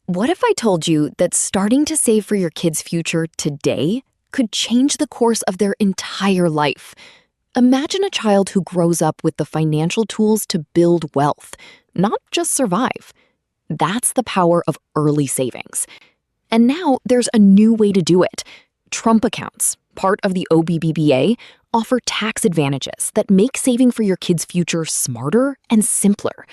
What if I told you that starting to save for your kids' future today could change the course of their entire life? Imagine a child who grows up with the financial tools to build wealth, not just survive. That's the power of early savings. And now there's a new way to do it. Trump accounts, part of the OBBBA, offer tax advantages that make saving for your kids' future smarter and simpler.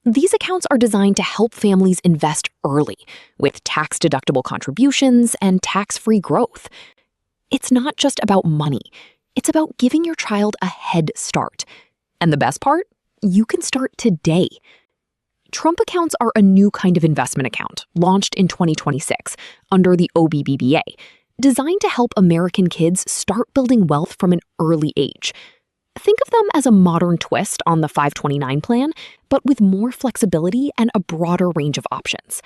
These accounts are designed to help families invest early, with tax-deductible contributions and tax-free growth. It's not just about money. It's about giving your child a head start. And the best part? You can start today. Trump accounts are a new kind of investment account, launched in 2026 under the OBBBA, designed to help American kids start building wealth from an early age. Think of them as a modern twist on the 529 plan, but with more flexibility and a broader range of options.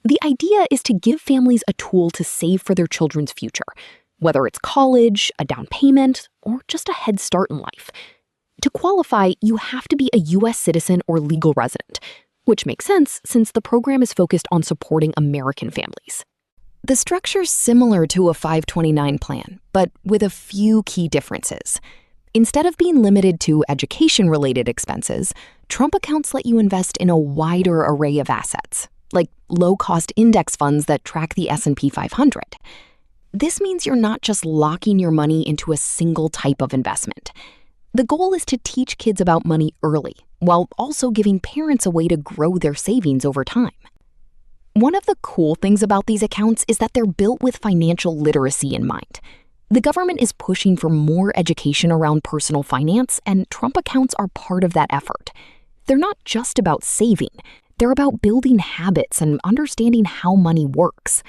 The idea is to give families a tool to save for their children's future, whether it's college, a down payment, or just a head start in life. To qualify, you have to be a U.S. citizen or legal resident, which makes sense since the program is focused on supporting American families. The structure's similar to a 529 plan, but with a few key differences. Instead of being limited to education-related expenses, Trump accounts let you invest in a wider array of assets, like low-cost index funds that track the S&P 500. This means you're not just locking your money into a single type of investment. The goal is to teach kids about money early, while also giving parents a way to grow their savings over time. One of the cool things about these accounts is that they're built with financial literacy in mind. The government is pushing for more education around personal finance, and Trump accounts are part of that effort. They're not just about saving. They're about building habits and understanding how money works.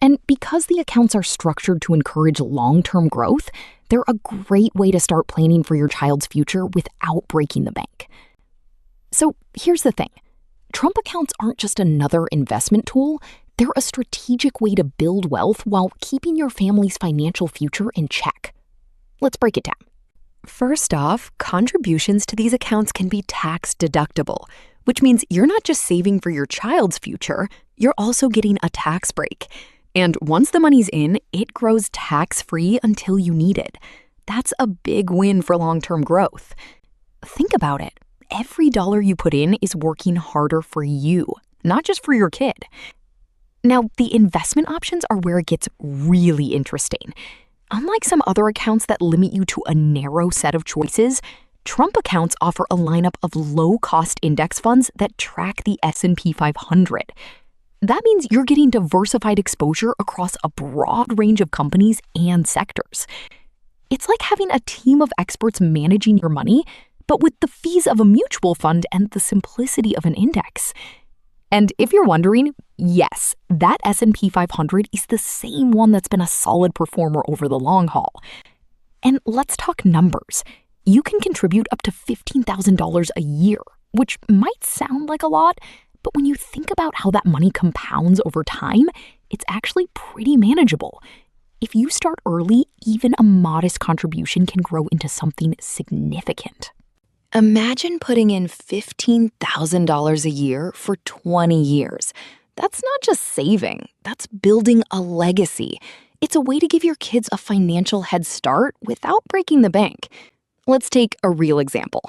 And because the accounts are structured to encourage long-term growth, they're a great way to start planning for your child's future without breaking the bank. So here's the thing. Trump accounts aren't just another investment tool. They're a strategic way to build wealth while keeping your family's financial future in check. Let's break it down. First off, contributions to these accounts can be tax deductible, which means you're not just saving for your child's future, you're also getting a tax break. And once the money's in, it grows tax-free until you need it. That's a big win for long-term growth. Think about it. Every dollar you put in is working harder for you, not just for your kid. Now, the investment options are where it gets really interesting. Unlike some other accounts that limit you to a narrow set of choices, Trump accounts offer a lineup of low-cost index funds that track the S&P 500. That means you're getting diversified exposure across a broad range of companies and sectors. It's like having a team of experts managing your money, but with the fees of a mutual fund and the simplicity of an index. And if you're wondering, yes, that S&P 500 is the same one that's been a solid performer over the long haul. And let's talk numbers. You can contribute up to $15,000 a year, which might sound like a lot, but when you think about how that money compounds over time, it's actually pretty manageable. If you start early, even a modest contribution can grow into something significant. Imagine putting in $15,000 a year for 20 years. That's not just saving, that's building a legacy. It's a way to give your kids a financial head start without breaking the bank. Let's take a real example.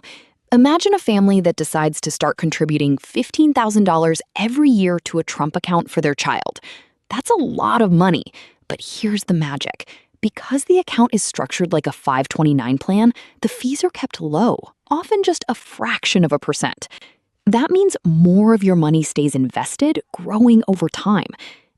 Imagine a family that decides to start contributing $15,000 every year to a Trump account for their child. That's a lot of money, but here's the magic. Because the account is structured like a 529 plan, the fees are kept low, often just a fraction of a percent. That means more of your money stays invested, growing over time.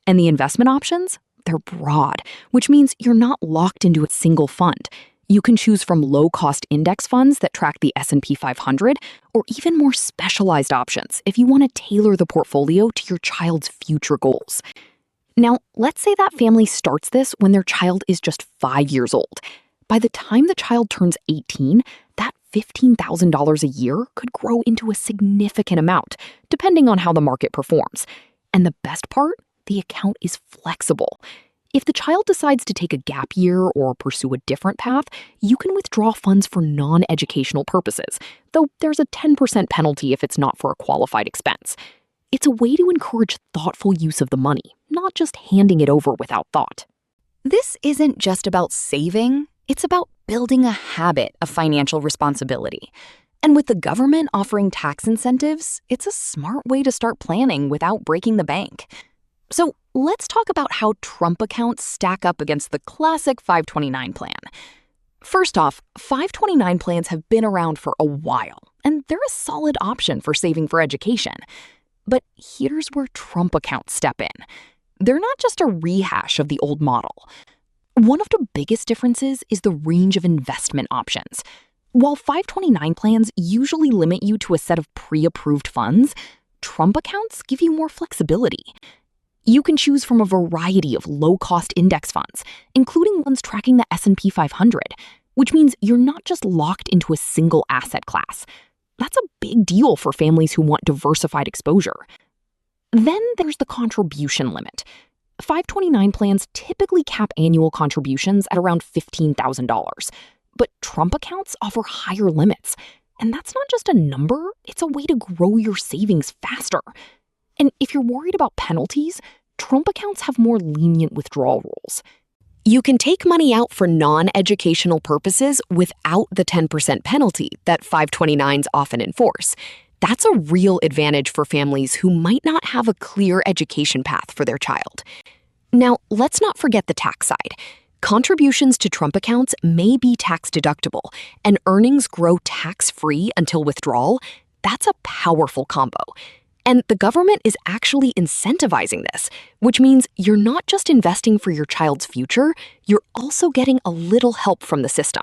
And the investment options? They're broad, which means you're not locked into a single fund. You can choose from low-cost index funds that track the S&P 500, or even more specialized options if you want to tailor the portfolio to your child's future goals. Now, let's say that family starts this when their child is just 5 years old. By the time the child turns 18, that $15,000 a year could grow into a significant amount, depending on how the market performs. And the best part? The account is flexible. If the child decides to take a gap year or pursue a different path, you can withdraw funds for non-educational purposes, though there's a 10% penalty if it's not for a qualified expense. It's a way to encourage thoughtful use of the money, not just handing it over without thought. This isn't just about saving, it's about building a habit of financial responsibility. And with the government offering tax incentives, it's a smart way to start planning without breaking the bank. So let's talk about how Trump accounts stack up against the classic 529 plan. First off, 529 plans have been around for a while, and they're a solid option for saving for education. But here's where Trump accounts step in. They're not just a rehash of the old model. One of the biggest differences is the range of investment options. While 529 plans usually limit you to a set of pre-approved funds, Trump accounts give you more flexibility. You can choose from a variety of low-cost index funds, including ones tracking the S&P 500, which means you're not just locked into a single asset class. That's a big deal for families who want diversified exposure. Then there's the contribution limit. 529 plans typically cap annual contributions at around $15,000. But Trump accounts offer higher limits. And that's not just a number, it's a way to grow your savings faster. And if you're worried about penalties, Trump accounts have more lenient withdrawal rules. You can take money out for non-educational purposes without the 10% penalty that 529s often enforce. That's a real advantage for families who might not have a clear education path for their child. Now, let's not forget the tax side. Contributions to Trump accounts may be tax deductible, and earnings grow tax-free until withdrawal. That's a powerful combo. And the government is actually incentivizing this, which means you're not just investing for your child's future, you're also getting a little help from the system.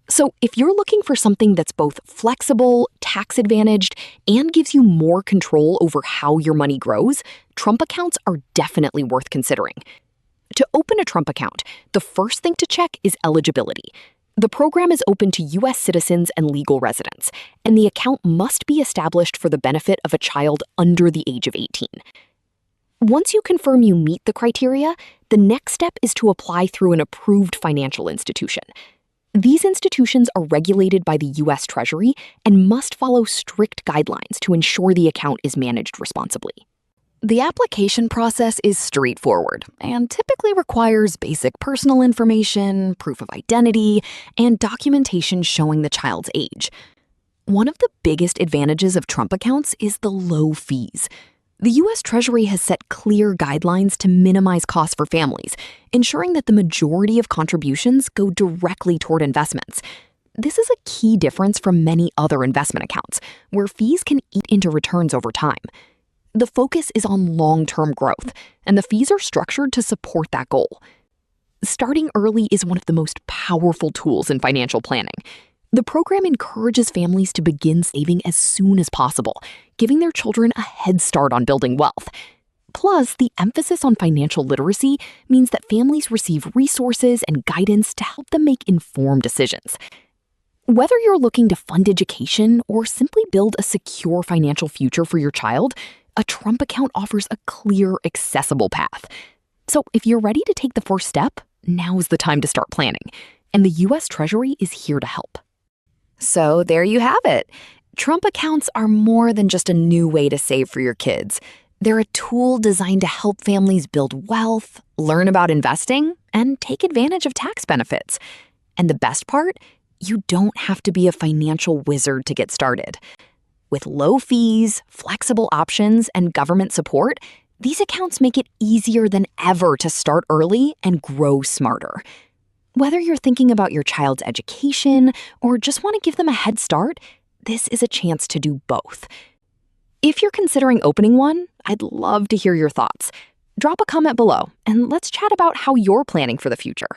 So if you're looking for something that's both flexible, tax-advantaged, and gives you more control over how your money grows, Trump accounts are definitely worth considering. To open a Trump account, the first thing to check is eligibility. The program is open to U.S. citizens and legal residents, and the account must be established for the benefit of a child under the age of 18. Once you confirm you meet the criteria, the next step is to apply through an approved financial institution. These institutions are regulated by the U.S. Treasury and must follow strict guidelines to ensure the account is managed responsibly. The application process is straightforward and typically requires basic personal information, proof of identity, and documentation showing the child's age. One of the biggest advantages of Trump accounts is the low fees. The U.S. Treasury has set clear guidelines to minimize costs for families, ensuring that the majority of contributions go directly toward investments. This is a key difference from many other investment accounts, where fees can eat into returns over time. The focus is on long-term growth, and the fees are structured to support that goal. Starting early is one of the most powerful tools in financial planning. The program encourages families to begin saving as soon as possible, giving their children a head start on building wealth. Plus, the emphasis on financial literacy means that families receive resources and guidance to help them make informed decisions. Whether you're looking to fund education or simply build a secure financial future for your child, a Trump account offers a clear, accessible path. So if you're ready to take the first step, now is the time to start planning. And the U.S. Treasury is here to help. So there you have it. Trump accounts are more than just a new way to save for your kids. They're a tool designed to help families build wealth, learn about investing, and take advantage of tax benefits. And the best part? You don't have to be a financial wizard to get started. With low fees, flexible options, and government support, these accounts make it easier than ever to start early and grow smarter. Whether you're thinking about your child's education or just want to give them a head start, this is a chance to do both. If you're considering opening one, I'd love to hear your thoughts. Drop a comment below, and let's chat about how you're planning for the future.